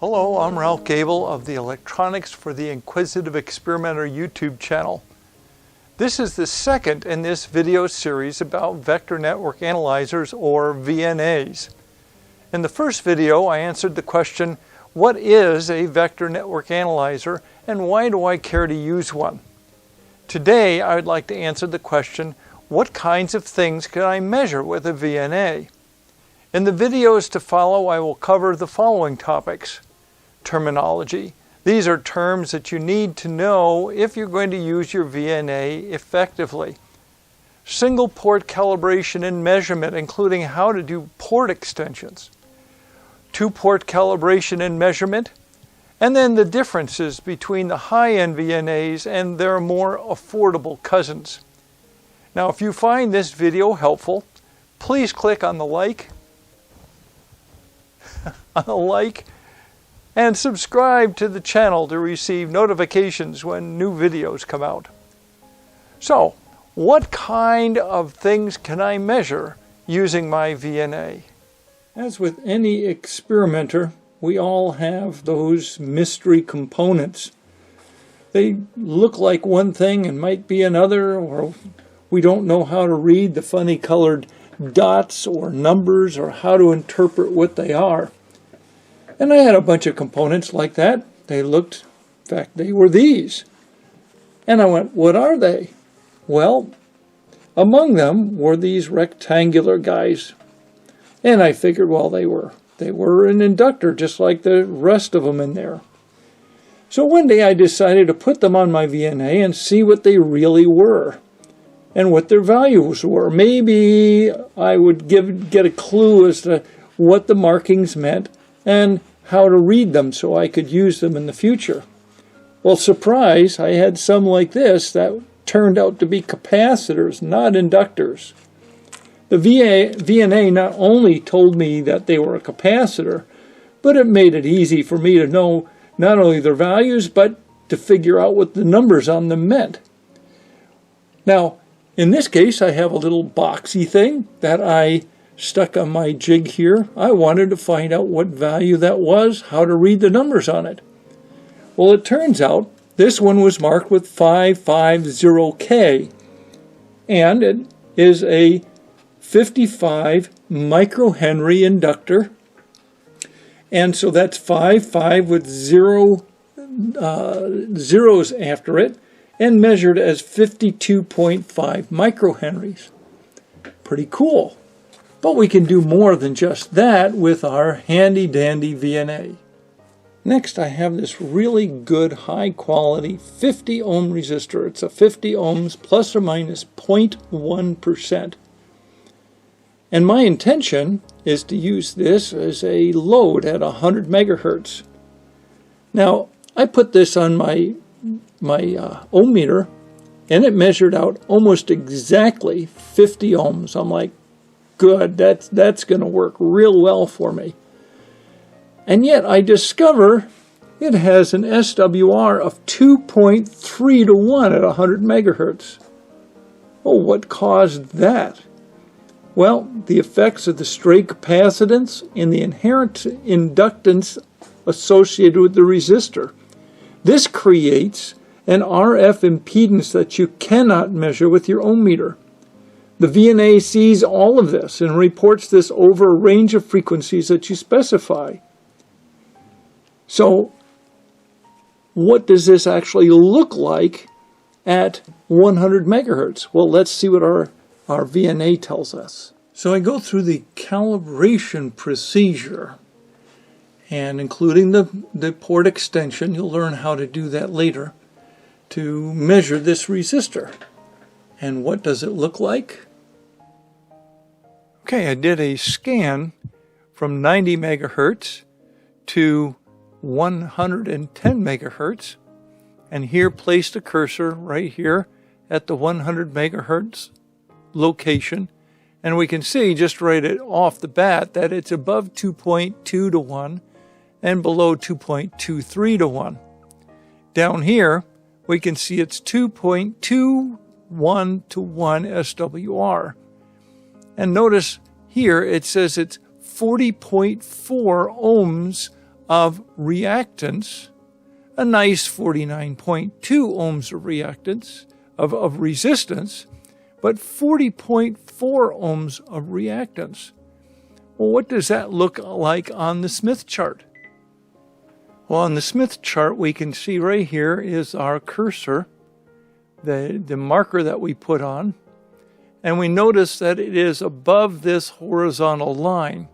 Hello, I'm Ralph Gable of the Electronics for the Inquisitive Experimenter YouTube channel. This is the second in this video series about vector network analyzers, or VNAs. In the first video, I answered the question, what is a vector network analyzer and why do I care to use one? Today, I would like to answer the question, what kinds of things can I measure with a VNA? In the videos to follow, I will cover the following topics. Terminology. These are terms that you need to know if you're going to use your VNA effectively. Single port calibration and measurement, including how to do port extensions. Two-port calibration and measurement, and then the differences between the high-end VNAs and their more affordable cousins. Now, if you find this video helpful, please click on the like, and subscribe to the channel to receive notifications when new videos come out. So, what kind of things can I measure using my VNA? As with any experimenter, we all have those mystery components. They look like one thing and might be another, or we don't know how to read the funny colored dots or numbers or how to interpret what they are. And I had a bunch of components like that. They looked, in fact, they were these. And I went, what are they? Well, among them were these rectangular guys. And I figured, well, they were an inductor, just like the rest of them in there. So one day I decided to put them on my VNA and see what they really were and what their values were. Maybe I would get a clue as to what the markings meant and how to read them so I could use them in the future. Well, surprise, I had some like this that turned out to be capacitors, not inductors. The VNA not only told me that they were a capacitor, but it made it easy for me to know not only their values, but to figure out what the numbers on them meant. Now, in this case, I have a little boxy thing that I stuck on my jig here. I wanted to find out what value that was, how to read the numbers on it. Well, it turns out this one was marked with 550K, and it is a 55 microhenry inductor, and so that's 55 with zeros after it, and measured as 52.5 microhenries. Pretty cool. But we can do more than just that with our handy-dandy VNA. Next, I have this really good, high-quality 50 ohm resistor. It's a 50 ohms plus or minus 0.1%. And my intention is to use this as a load at 100 megahertz. Now, I put this on my ohm meter, and it measured out almost exactly 50 ohms. I'm like, good, that's going to work real well for me. And yet I discover it has an SWR of 2.3 to 1 at 100 megahertz. Oh, what caused that? Well, the effects of the stray capacitance and the inherent inductance associated with the resistor. This creates an RF impedance that you cannot measure with your ohm meter. The VNA sees all of this and reports this over a range of frequencies that you specify. So, what does this actually look like at 100 megahertz? Well, let's see what our VNA tells us. So I go through the calibration procedure, and including the port extension, you'll learn how to do that later, to measure this resistor. And what does it look like? Okay, I did a scan from 90 megahertz to 110 megahertz, and here placed a cursor right here at the 100 megahertz location, and we can see just right off the bat that it's above 2.2 to 1 and below 2.23 to 1. Down here, we can see it's 2.21 to 1 SWR. And notice here it says it's 40.4 ohms of reactance, a nice 49.2 ohms of reactance, of resistance, but 40.4 ohms of reactance. Well, what does that look like on the Smith chart? Well, on the Smith chart, we can see right here is our cursor, the marker that we put on, and we notice that it is above this horizontal line,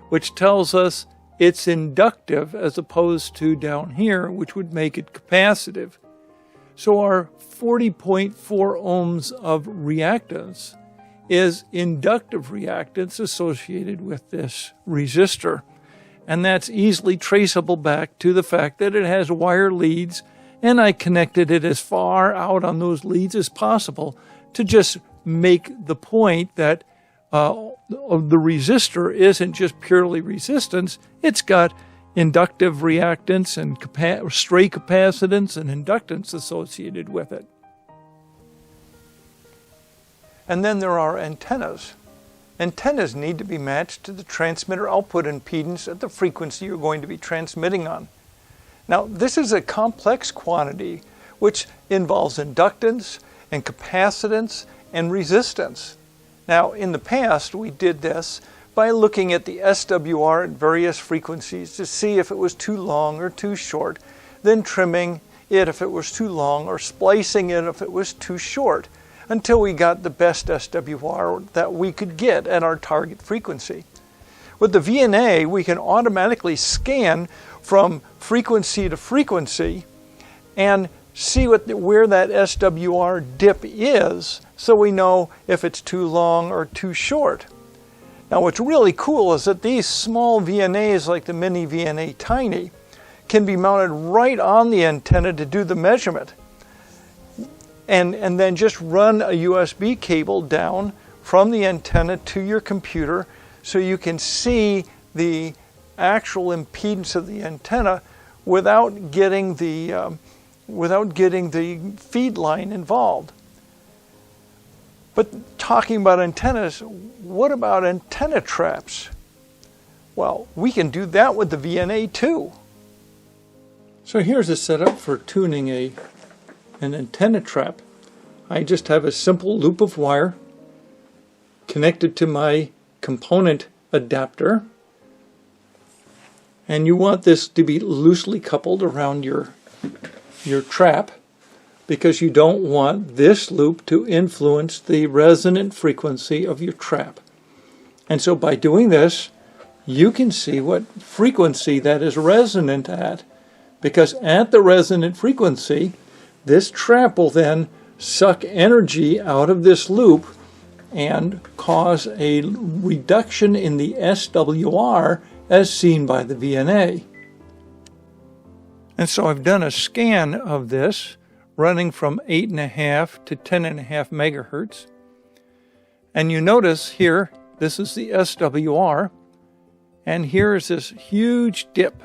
which tells us it's inductive as opposed to down here, which would make it capacitive. So our 40.4 ohms of reactance is inductive reactance associated with this resistor. And that's easily traceable back to the fact that it has wire leads, and I connected it as far out on those leads as possible to just make the point that the resistor isn't just purely resistance, it's got inductive reactance and stray capacitance and inductance associated with it. And then there are antennas. Antennas need to be matched to the transmitter output impedance at the frequency you're going to be transmitting on. Now, this is a complex quantity which involves inductance and capacitance and resistance. Now, in the past, we did this by looking at the SWR at various frequencies to see if it was too long or too short, then trimming it if it was too long or splicing it if it was too short, until we got the best SWR that we could get at our target frequency. With the VNA, we can automatically scan from frequency to frequency and see where that SWR dip is, so we know if it's too long or too short. Now, what's really cool is that these small VNAs, like the Mini VNA Tiny, can be mounted right on the antenna to do the measurement. And then just run a USB cable down from the antenna to your computer so you can see the actual impedance of the antenna without getting the feed line involved. But talking about antennas, what about antenna traps? Well, we can do that with the VNA too. So here's a setup for tuning an antenna trap. I just have a simple loop of wire connected to my component adapter, and you want this to be loosely coupled around your trap because you don't want this loop to influence the resonant frequency of your trap. And so by doing this, you can see what frequency that is resonant at, because at the resonant frequency, this trap will then suck energy out of this loop and cause a reduction in the SWR as seen by the VNA. And so I've done a scan of this running from 8.5 to 10.5 megahertz. And you notice here, this is the SWR, and here is this huge dip.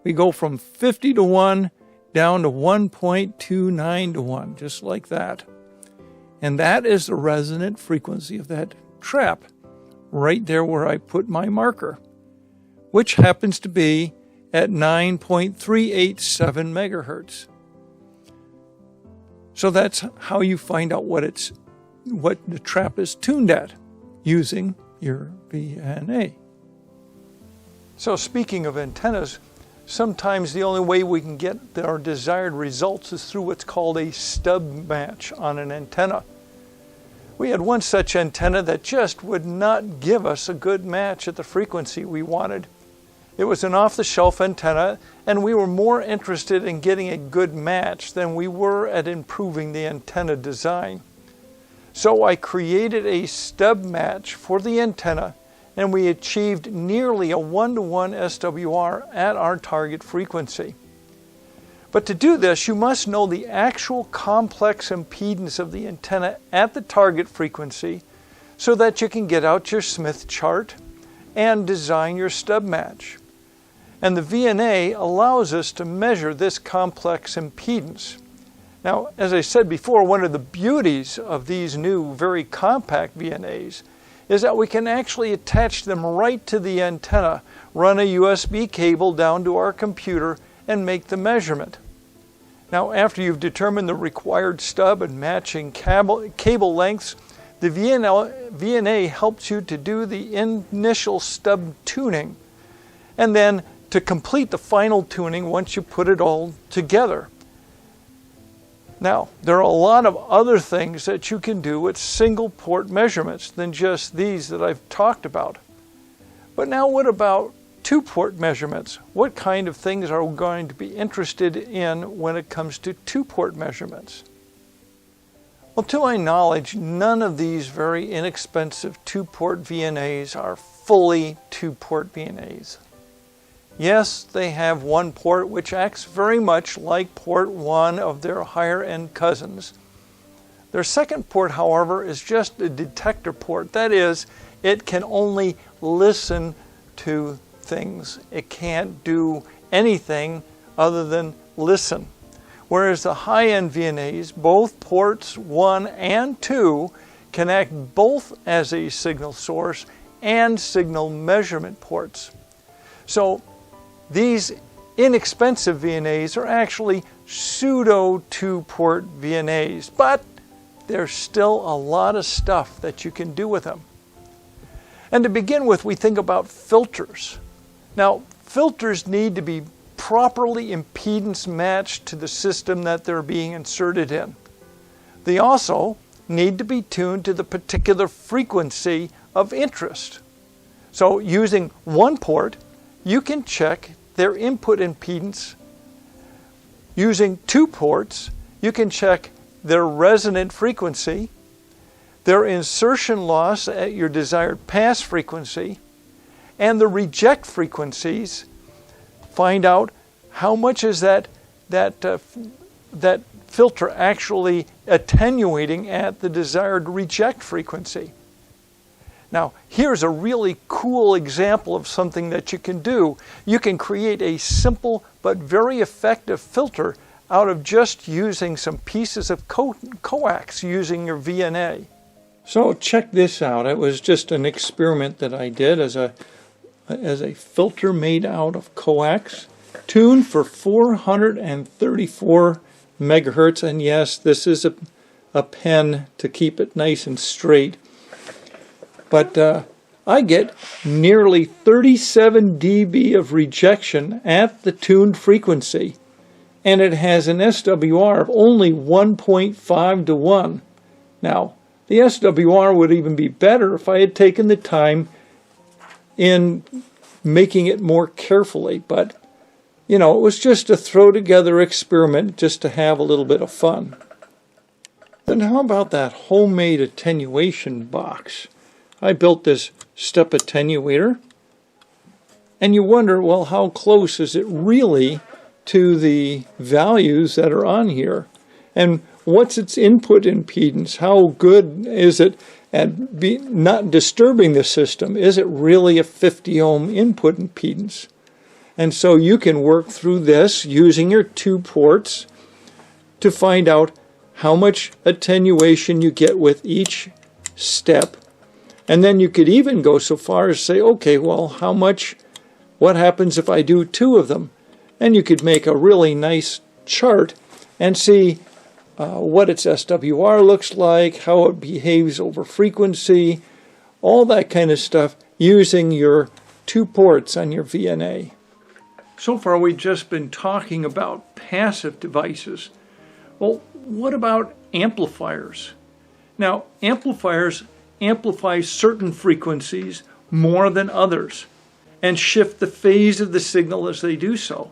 We go from 50 to 1 down to 1.29 to 1, just like that. And that is the resonant frequency of that trap, right there where I put my marker, which happens to be at 9.387 megahertz. So that's how you find out what the trap is tuned at using your VNA. So speaking of antennas, sometimes the only way we can get our desired results is through what's called a stub match on an antenna. We had one such antenna that just would not give us a good match at the frequency we wanted. It was an off-the-shelf antenna, and we were more interested in getting a good match than we were at improving the antenna design. So I created a stub match for the antenna, and we achieved nearly a 1-to-1 SWR at our target frequency. But to do this, you must know the actual complex impedance of the antenna at the target frequency so that you can get out your Smith chart and design your stub match. And the VNA allows us to measure this complex impedance. Now, as I said before, one of the beauties of these new, very compact VNAs is that we can actually attach them right to the antenna, run a USB cable down to our computer, and make the measurement. Now, after you've determined the required stub and matching cable lengths, the VNA helps you to do the initial stub tuning, and then to complete the final tuning once you put it all together. Now, there are a lot of other things that you can do with single port measurements than just these that I've talked about. But now what about two-port measurements? What kind of things are we going to be interested in when it comes to two-port measurements? Well, to my knowledge, none of these very inexpensive two-port VNAs are fully two-port VNAs. Yes, they have one port which acts very much like port 1 of their higher-end cousins. Their second port, however, is just a detector port. That is, it can only listen to things. It can't do anything other than listen. Whereas the high-end VNAs, both ports 1 and 2, can act both as a signal source and signal measurement ports. So these inexpensive VNAs are actually pseudo two-port VNAs, but there's still a lot of stuff that you can do with them. And to begin with, we think about filters. Now, filters need to be properly impedance matched to the system that they're being inserted in. They also need to be tuned to the particular frequency of interest. So using one port, you can check their input impedance. Using two ports, you can check their resonant frequency, their insertion loss at your desired pass frequency, and the reject frequencies. Find out how much is that filter actually attenuating at the desired reject frequency. Now, here's a really cool example of something that you can do. You can create a simple but very effective filter out of just using some pieces of coax using your VNA. So check this out. It was just an experiment that I did as a filter made out of coax, tuned for 434 megahertz. And yes, this is a pen to keep it nice and straight. But I get nearly 37 dB of rejection at the tuned frequency, and it has an SWR of only 1.5 to 1. Now, the SWR would even be better if I had taken the time in making it more carefully, but you know, it was just a throw together experiment just to have a little bit of fun. Then how about that homemade attenuation box? I built this step-attenuator, and you wonder, well, how close is it really to the values that are on here? And what's its input impedance? How good is it at not disturbing the system? Is it really a 50 ohm input impedance? And so you can work through this using your two ports to find out how much attenuation you get with each step. And then you could even go so far as say, okay, well, what happens if I do two of them? And you could make a really nice chart and see what its SWR looks like, how it behaves over frequency, all that kind of stuff using your two ports on your VNA. So far we've just been talking about passive devices. Well, what about amplifiers? Now, amplifiers amplify certain frequencies more than others and shift the phase of the signal as they do so.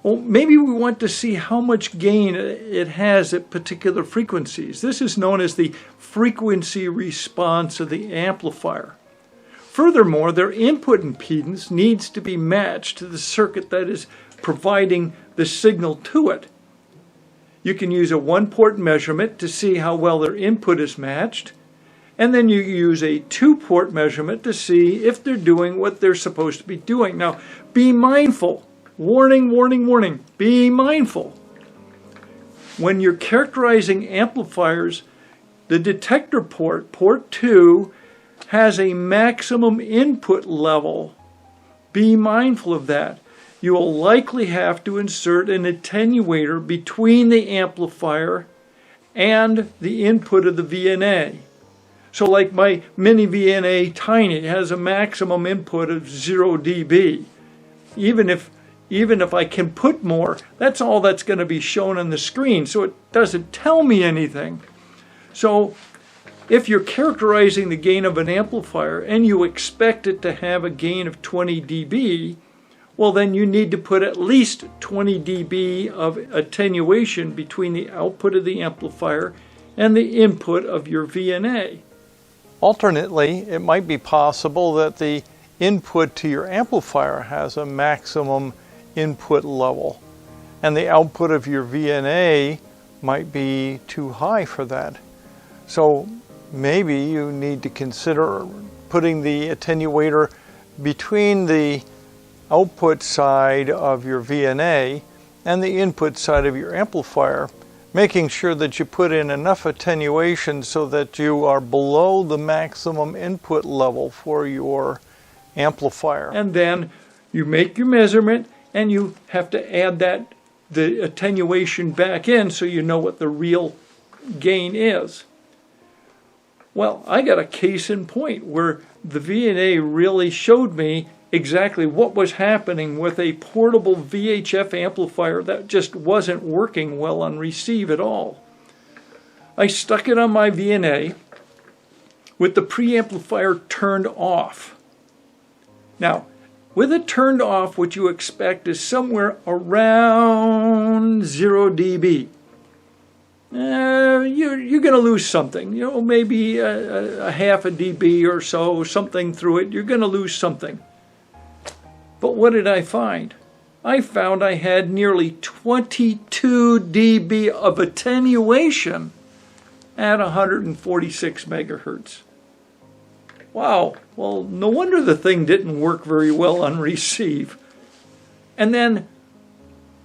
Well, maybe we want to see how much gain it has at particular frequencies. This is known as the frequency response of the amplifier. Furthermore, their input impedance needs to be matched to the circuit that is providing the signal to it. You can use a one-port measurement to see how well their input is matched, and then you use a two-port measurement to see if they're doing what they're supposed to be doing. Now, be mindful. Warning, warning, warning. Be mindful. When you're characterizing amplifiers, the detector port, port 2, has a maximum input level. Be mindful of that. You will likely have to insert an attenuator between the amplifier and the input of the VNA. So like my mini VNA Tiny has a maximum input of 0 dB. Even if I can put more, that's all that's going to be shown on the screen, so it doesn't tell me anything. So if you're characterizing the gain of an amplifier and you expect it to have a gain of 20 dB, well then you need to put at least 20 dB of attenuation between the output of the amplifier and the input of your VNA. Alternately, it might be possible that the input to your amplifier has a maximum input level, and the output of your VNA might be too high for that. So maybe you need to consider putting the attenuator between the output side of your VNA and the input side of your amplifier, making sure that you put in enough attenuation so that you are below the maximum input level for your amplifier. And then you make your measurement and you have to add the attenuation back in so you know what the real gain is. Well, I got a case in point where the VNA really showed me exactly what was happening with a portable VHF amplifier that just wasn't working well on receive at all. I stuck it on my VNA with the preamplifier turned off. Now, with it turned off, what you expect is somewhere around 0 dB. You're going to lose something, maybe a half a dB or so, something through it. You're going to lose something. But what did I find? I found I had nearly 22 dB of attenuation at 146 megahertz. Wow, well, no wonder the thing didn't work very well on receive. And then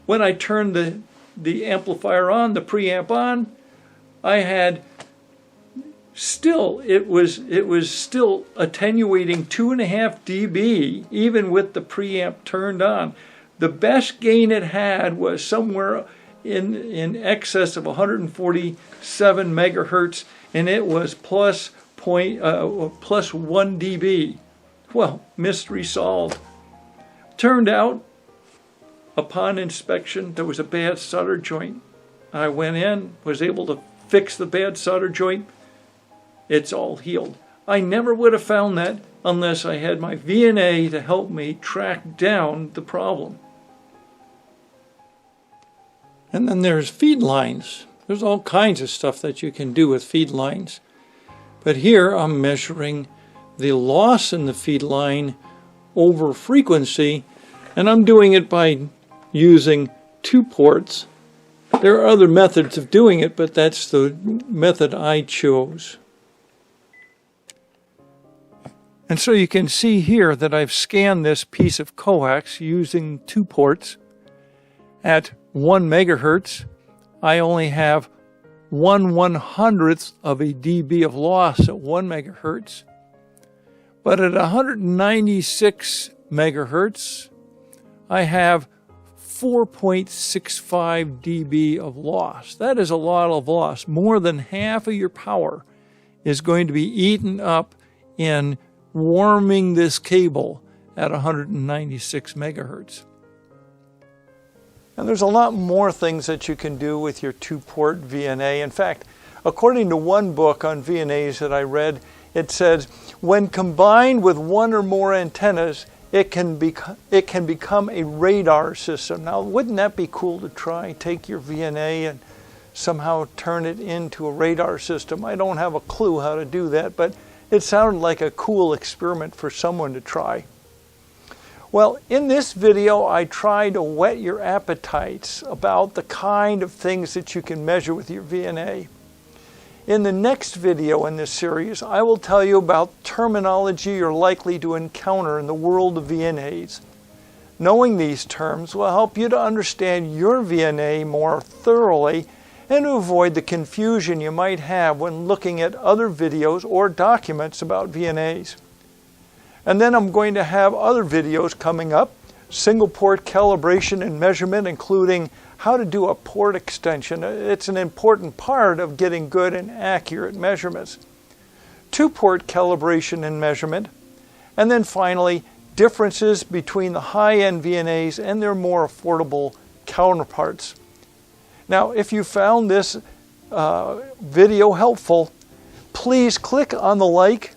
when I turned the amplifier on, the preamp on, I had it was still attenuating 2.5 dB even with the preamp turned on. The best gain it had was somewhere in excess of 147 megahertz, and it was plus 1 dB. Well, mystery solved. Turned out, upon inspection, there was a bad solder joint. I went in, was able to fix the bad solder joint. It's all healed. I never would have found that unless I had my VNA to help me track down the problem. And then there's Feedlines. There's all kinds of stuff that you can do with Feedlines. But here I'm measuring the loss in the feed line over frequency, and I'm doing it by using 2 ports. There are other methods of doing it, but that's the method I chose. And so you can see here that I've scanned this piece of coax using 2 ports. At 1 megahertz, I only have 1/100th of a dB of loss at 1 megahertz. But at 196 megahertz, I have 4.65 dB of loss. That is a lot of loss. More than half of your power is going to be eaten up in warming this cable at 196 megahertz. And there's a lot more things that you can do with your 2-port VNA. In fact, according to one book on VNAs that I read, it says when combined with 1 or more antennas, it can become a radar system. Now, wouldn't that be cool to try? Take your VNA and somehow turn it into a radar system. I don't have a clue how to do that, but it sounded like a cool experiment for someone to try. Well, in this video, I try to whet your appetites about the kind of things that you can measure with your VNA. In the next video in this series, I will tell you about terminology you're likely to encounter in the world of VNAs. Knowing these terms will help you to understand your VNA more thoroughly and to avoid the confusion you might have when looking at other videos or documents about VNAs. And then I'm going to have other videos coming up, single port calibration and measurement, including how to do a port extension. It's an important part of getting good and accurate measurements. Two-port calibration and measurement, and then finally, differences between the high-end VNAs and their more affordable counterparts. Now, if you found this video helpful, please click on the like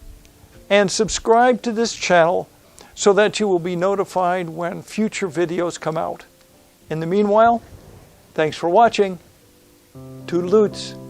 and subscribe to this channel so that you will be notified when future videos come out. In the meanwhile, thanks for watching. Toodaloots.